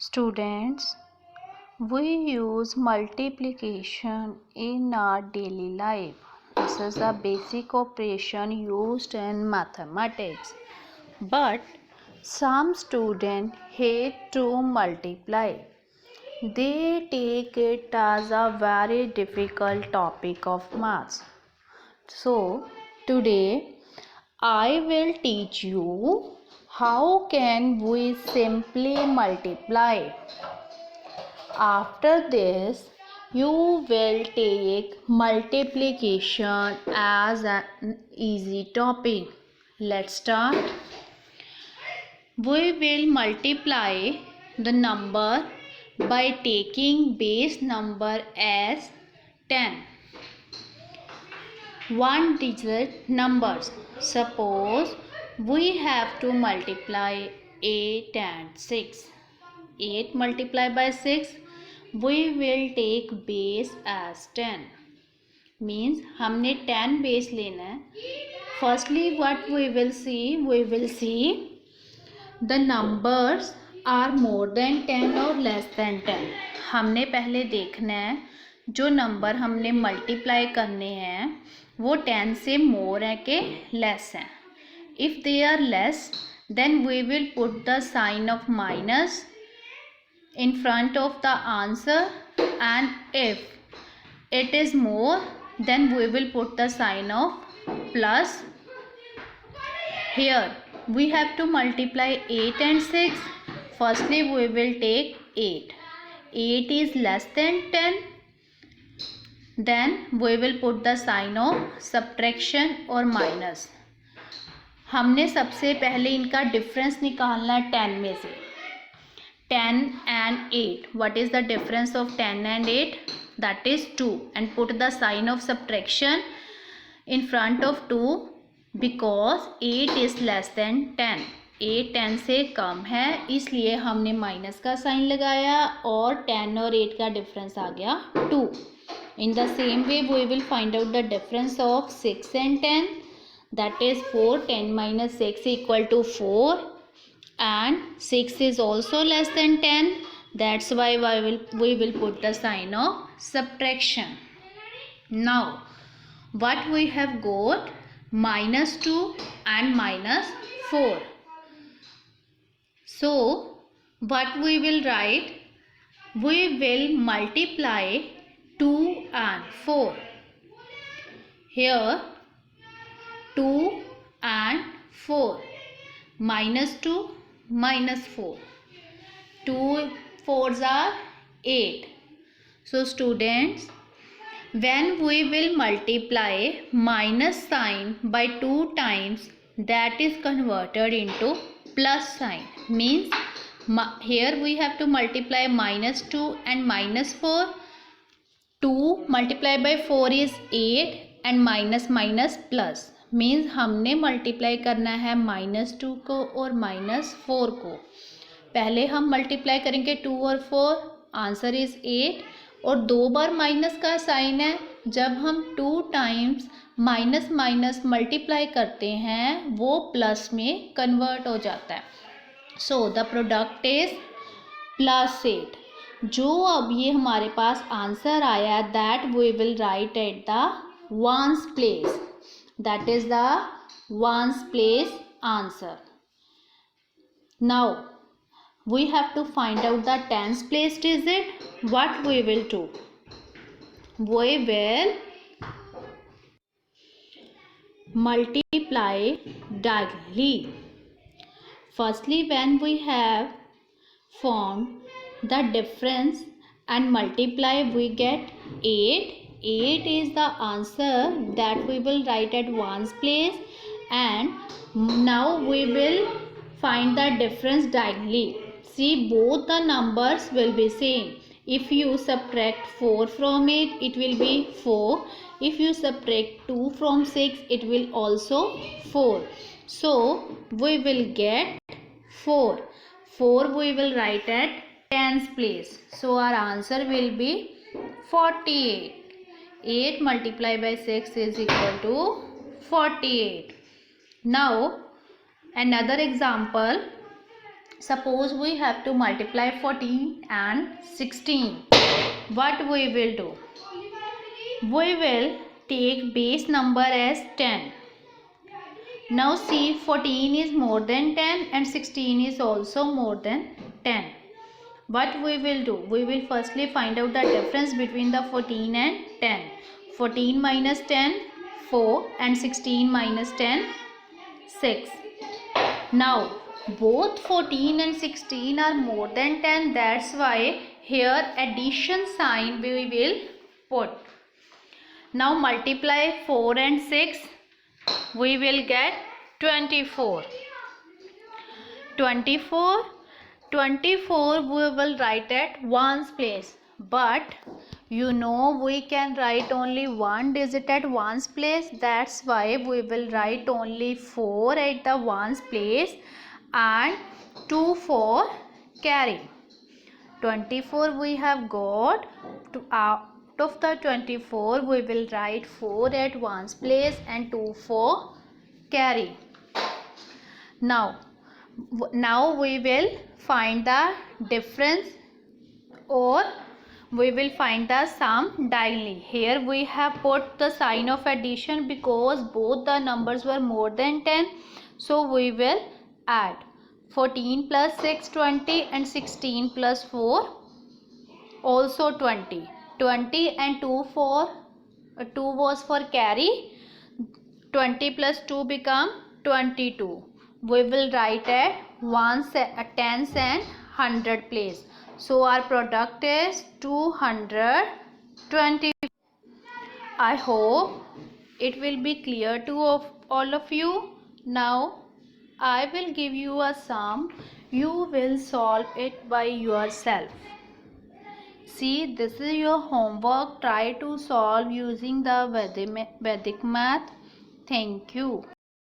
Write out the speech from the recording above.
Students, we use multiplication in our daily life. This is a basic operation used in mathematics. But some students hate to multiply. They take it as a very difficult topic of maths. So, today I will teach you how can we simply multiply. After this, you will take multiplication as an easy topic. Let's start. We will multiply the number by taking base number as 10. One digit numbers. Suppose we have to multiply 8 and 6. 8 multiplied by 6, we will take base as 10. Means हमने 10 base लेना है. Firstly, what we will see the numbers are more than 10 or less than 10. हमने पहले देखना है जो number हमने multiply करने हैं वो 10 से मोर है कि लेस है. If they are less then we will put the sign of minus in front of the answer, and if it is more then we will put the sign of plus. Here we have to multiply 8 and 6. Firstly we will take 8. 8 is less than 10. Then we will put the sign of subtraction or minus. हमने सबसे पहले इनका difference निकालना है 10 में से. 10 and 8. What is the difference of 10 and 8? That is 2. And put the sign of subtraction in front of 2 because 8 is less than 10. 8 10 से कम है इसलिए हमने माइनस का साइन लगाया और 10 और 8 का डिफरेंस आ गया 2. In the same way we will find out the difference of 6 and 10. That is 4. 10 minus 6 equal to 4. And 6 is also less than 10. That's why we will put the sign of subtraction. Now what we have got? Minus 2 and minus 4. So what we will write? We will multiply 2 and 4. Here 2 and 4. Minus 2 minus 4. 2 4s are 8. So students, when we will multiply minus sign by 2 times, that is converted into plus sign. Means here we have to multiply minus 2 and minus 4. 2 multiplied by 4 is 8 and minus minus plus. Means हमने multiply करना है -2 को और -4 को. पहले हम multiply करेंगे 2 और 4. आंसर इज़ 8 और 2 बार माइनस का साइन है. जब हम 2 टाइम्स माइनस माइनस मल्टीप्लाई करते हैं वो प्लस में कन्वर्ट हो जाता है. So the product is +8. जो अब ये हमारे पास आंसर आया that we will write at the ones place. That is the ones place answer. Now we have to find out the tens place digit. What we will do? We will multiply diagonally. Firstly, when we have found the difference and multiply, we get 8. 8 is the answer that we will write at ones place, and now we will find the difference diagonally. See, both the numbers will be same. If you subtract 4 from it, it will be 4. If you subtract 2 from 6, it will also 4. So we will get 4. 4 we will write at tens place. So our answer will be 48. 8 multiplied by 6 is equal to 48. Now another example. Suppose we have to multiply 14 and 16. What we will do? We will take base number as 10. Now see, 14 is more than 10 and 16 is also more than 10. What we will do? We will firstly find out the difference between the 14 and 10. 14 minus 10, 4, and 16 minus 10, 6. Now both 14 and 16 are more than 10. That's why here addition sign we will put. Now multiply 4 and 6. We will get 24. 24 we will write at ones place, but you know we can write only one digit at ones place. That's why we will write only 4 at the ones place and 2 for carry. 24 we have got. Out of the 24 we will write 4 at ones place and 2 for carry. Now we will find the difference, or we will find the sum diagonally. Here we have put the sign of addition because both the numbers were more than 10. So we will add 14 plus 6 20 and 16 plus 4 also 20. 20 and 2 was for carry. 20 plus 2 become 22. We will write at 1s, 10s and 100 place. So our product is 220. I hope it will be clear to all of you. Now I will give you a sum. You will solve it by yourself. See, this is your homework. Try to solve using the Vedic math. Thank you.